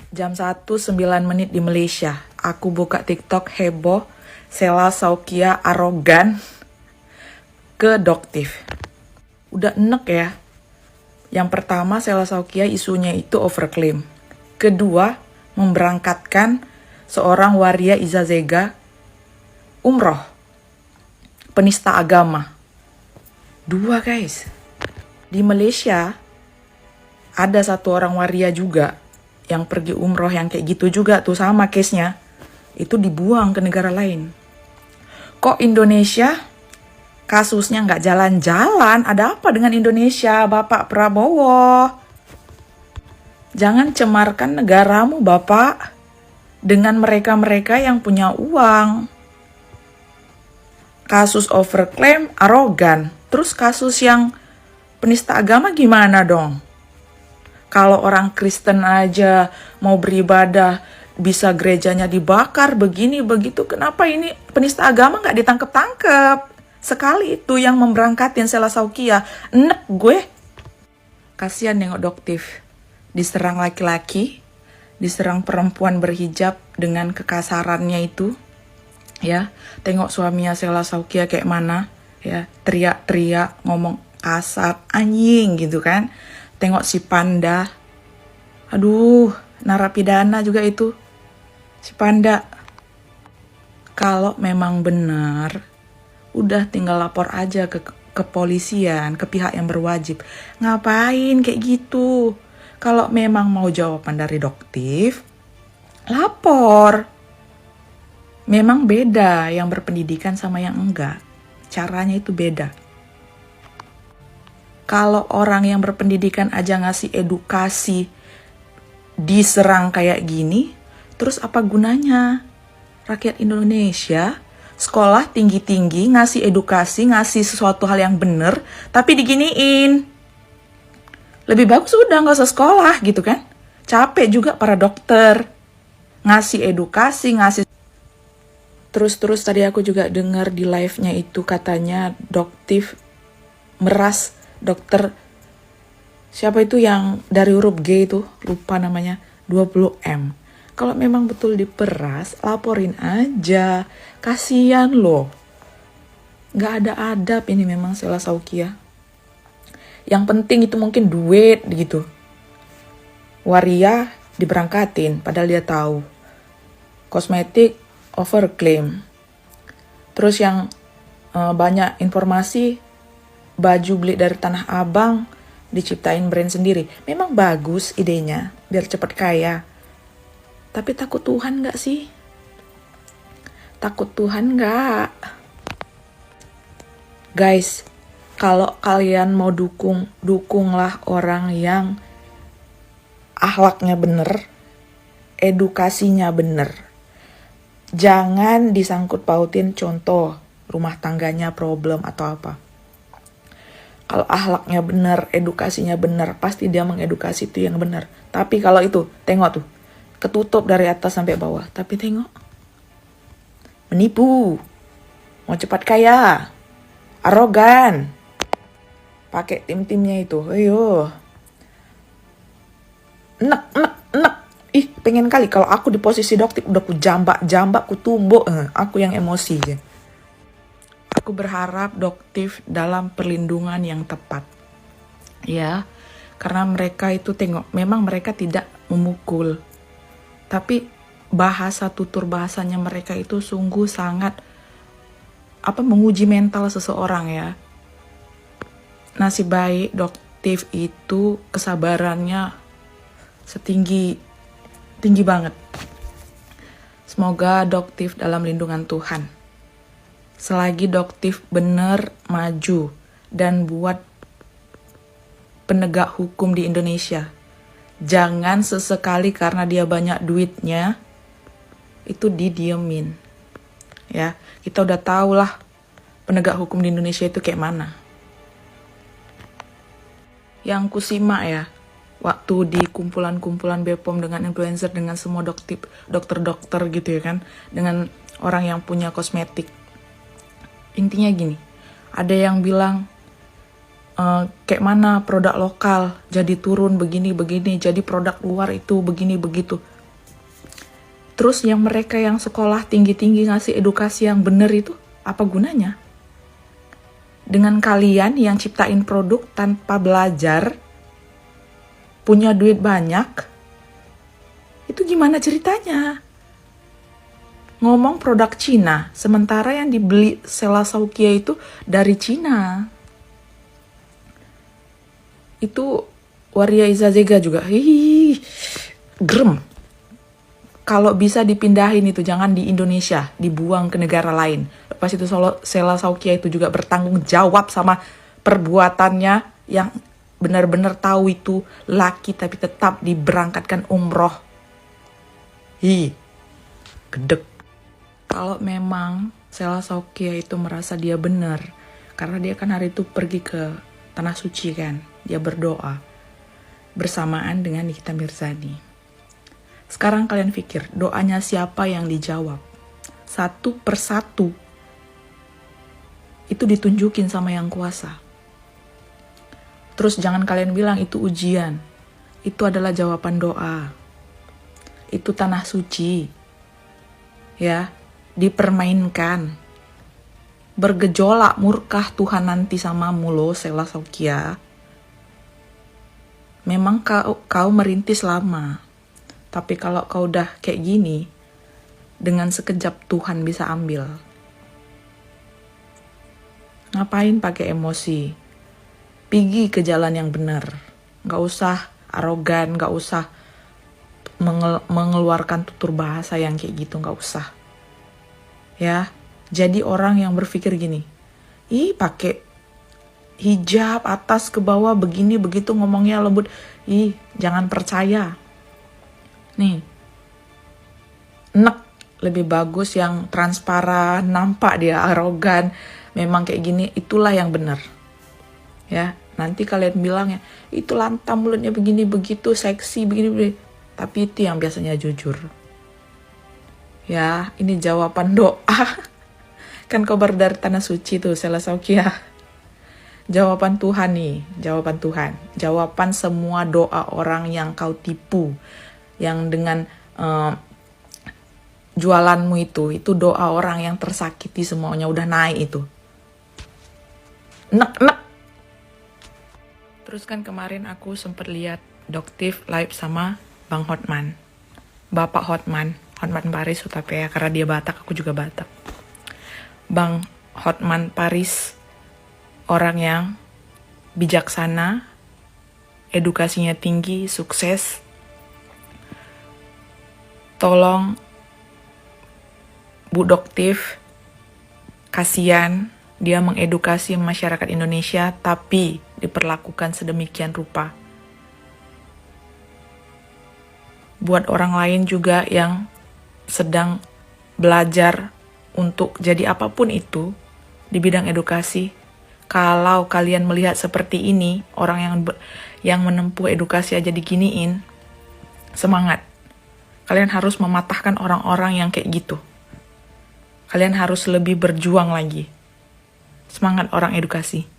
Jam 1:09 di Malaysia. Aku buka TikTok heboh, Sheila Saukia arogan ke Doktif. Udah enek ya. Yang pertama, Sheila Saukia isunya itu overclaim. Kedua, memberangkatkan seorang waria Izazega umroh. Penista agama. Dua guys. Di Malaysia, ada satu orang waria juga yang pergi umroh yang kayak gitu juga tuh sama case-nya. Itu dibuang ke negara lain. Kok Indonesia kasusnya nggak jalan-jalan? Ada apa dengan Indonesia, Bapak Prabowo? Jangan cemarkan negaramu, Bapak, dengan mereka-mereka yang punya uang. Kasus overclaim, arogan. Terus kasus yang penista agama gimana dong? Kalau orang Kristen aja mau beribadah, bisa gerejanya dibakar, begini, begitu. Kenapa ini penista agama nggak ditangkep-tangkep? Sekali itu yang memberangkatin Sheila Saukia. Enek gue. Kasian nengok Doktif. Diserang laki-laki, diserang perempuan berhijab dengan kekasarannya itu. Ya, tengok suaminya Sheila Saukia kayak mana. Ya, teriak-teriak, ngomong kasar, anjing gitu kan. Tengok si Panda. Aduh, narapidana juga itu. Si Panda. Kalau memang benar, udah tinggal lapor aja ke kepolisian, ke pihak yang berwajib. Ngapain kayak gitu? Kalau memang mau jawaban dari Doktif, lapor. Memang beda yang berpendidikan sama yang enggak. Caranya itu beda. Kalau orang yang berpendidikan aja ngasih edukasi diserang kayak gini, terus apa gunanya? Rakyat Indonesia sekolah tinggi-tinggi, ngasih edukasi, ngasih sesuatu hal yang bener, tapi diginiin. Lebih bagus udah gak usah sekolah gitu kan. Capek juga para dokter. Ngasih edukasi, ngasih. Terus tadi aku juga dengar di live-nya itu katanya Doktif meras dokter. Siapa itu yang dari huruf G itu? Lupa namanya. 20M. Kalau memang betul diperas, laporin aja. Kasian loh. Gak ada adab ini memang Sheila Saukia. Yang penting itu mungkin duit gitu. Waria diberangkatin padahal dia tahu. Kosmetik overclaim. Terus yang banyak informasi, baju beli dari Tanah Abang, diciptain brand sendiri. Memang bagus idenya, biar cepat kaya. Tapi takut Tuhan gak sih? Takut Tuhan gak? Guys, kalau kalian mau dukunglah orang yang akhlaknya bener, edukasinya bener. Jangan disangkut pautin contoh rumah tangganya problem atau apa. Kalau akhlaknya bener, edukasinya bener, pasti dia mengedukasi itu yang bener. Tapi kalau itu, tengok tuh, ketutup dari atas sampai bawah. Tapi tengok, menipu, mau cepat kaya, arogan, pakai tim-timnya itu, ayo, enak. Ih, pengen kali kalau aku di posisi Doktif, udah ku jambak, ku tumbuk, aku yang emosi ya. Aku berharap Doktif dalam perlindungan yang tepat. Ya, karena mereka itu tengok, memang mereka tidak memukul. Tapi bahasa tutur bahasanya mereka itu sungguh sangat menguji mental seseorang ya. Nasib baik Doktif itu kesabarannya tinggi banget. Semoga Doktif dalam lindungan Tuhan. Selagi Doktif bener maju dan buat penegak hukum di Indonesia. Jangan sesekali karena dia banyak duitnya, itu didiemin. Ya, kita udah tahu lah penegak hukum di Indonesia itu kayak mana. Yang kusimak ya, waktu di kumpulan-kumpulan BPOM dengan influencer, dengan semua dokter-dokter gitu ya kan, dengan orang yang punya kosmetik. Intinya gini, ada yang bilang kayak mana produk lokal jadi turun begini, jadi produk luar itu begini begitu. Terus yang mereka yang sekolah tinggi-tinggi ngasih edukasi yang bener itu apa gunanya? Dengan kalian yang ciptain produk tanpa belajar, punya duit banyak, itu gimana ceritanya? Ngomong produk Cina, sementara yang dibeli Sela Saukia itu dari Cina. Itu Waria Izazega juga. Gerem. Kalau bisa dipindahin itu, jangan di Indonesia, dibuang ke negara lain. Lepas itu Sela Saukia itu juga bertanggung jawab sama perbuatannya yang benar-benar tahu itu laki tapi tetap diberangkatkan umroh. Gedek. Kalau memang Sela Saukia itu merasa dia benar, karena dia kan hari itu pergi ke Tanah Suci kan, dia berdoa bersamaan dengan Nikita Mirzani. Sekarang kalian pikir, doanya siapa yang dijawab? Satu persatu. Itu ditunjukin sama yang kuasa. Terus jangan kalian bilang itu ujian. Itu adalah jawaban doa. Itu tanah suci. Ya, dipermainkan. Bergejolak murkah Tuhan nanti samamu loh, Sela Saukia. Memang kau merintis lama. Tapi kalau kau udah kayak gini, dengan sekejap Tuhan bisa ambil. Ngapain pakai emosi? Pergi ke jalan yang benar. Gak usah arogan, gak usah mengeluarkan tutur bahasa yang kayak gitu, gak usah. Ya, jadi orang yang berpikir gini, pakai hijab atas ke bawah begini begitu ngomongnya lembut. Jangan percaya. Nih, lebih bagus yang transparan, nampak dia arogan, memang kayak gini, itulah yang benar. Ya, nanti kalian bilang ya, itu lantam mulutnya begini begitu, seksi begini. Tapi itu yang biasanya jujur. Ya, ini jawaban doa. Kan kabar dari Tanah Suci tuh, Sela Saukia. Jawaban Tuhan nih, jawaban Tuhan. Jawaban semua doa orang yang kau tipu. Yang dengan jualanmu itu doa orang yang tersakiti semuanya udah naik itu. Nek. Terus kan kemarin aku sempat lihat Doktif live sama Bang Hotman. Bapak Hotman Paris Hutapea, karena dia Batak, aku juga Batak. Bang Hotman Paris orang yang bijaksana, edukasinya tinggi, sukses. Tolong Bu Doktif, kasihan dia mengedukasi masyarakat Indonesia tapi diperlakukan sedemikian rupa. Buat orang lain juga yang sedang belajar untuk jadi apapun itu di bidang edukasi, kalau kalian melihat seperti ini, orang yang menempuh edukasi aja diginiin, semangat. Kalian harus mematahkan orang-orang yang kayak gitu. Kalian harus lebih berjuang lagi. Semangat orang edukasi.